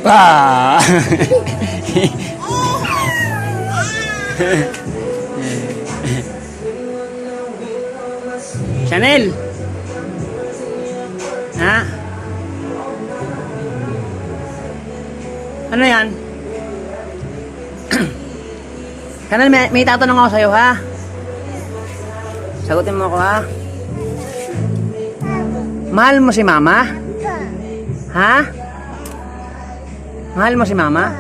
Ah! Chanel! Ha? Ano yan? Chanel, may tatanong ako sa'yo, ha? Sagutin mo ako, ha? Mahal mo si mama? Ha? Mahal mo si mama?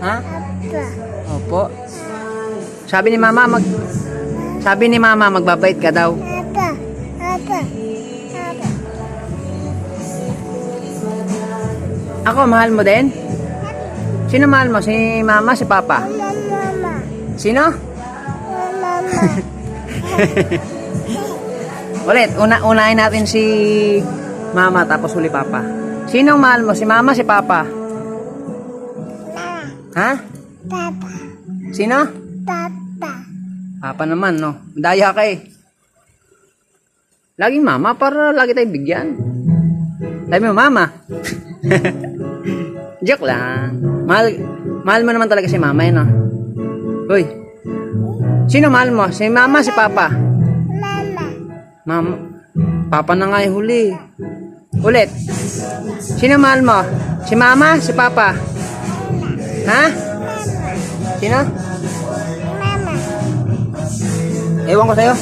Ha? Opo. Sabi ni mama magbabait ka daw. Ako, mahal mo din? Sino mahal mo? Si mama, si papa? Sino? Ulit, unahin natin si mama tapos uli papa. Sinong mahal mo? Si mama, si papa? Ha? Papa. Sino? Papa. Papa naman, no? Daya ka eh. Laging mama para lagi tayong bigyan. Sabi mo, mama. Joke lang. Mahal mo naman talaga si mama eh, no? Uy. Sino mahal mo? Si mama, si papa? Mama. Mama. Papa na nga yung huli. Ulit. Sino mahal mo? Si mama, si papa? Ha? Sino? Mama. Ewan ko sa'yo.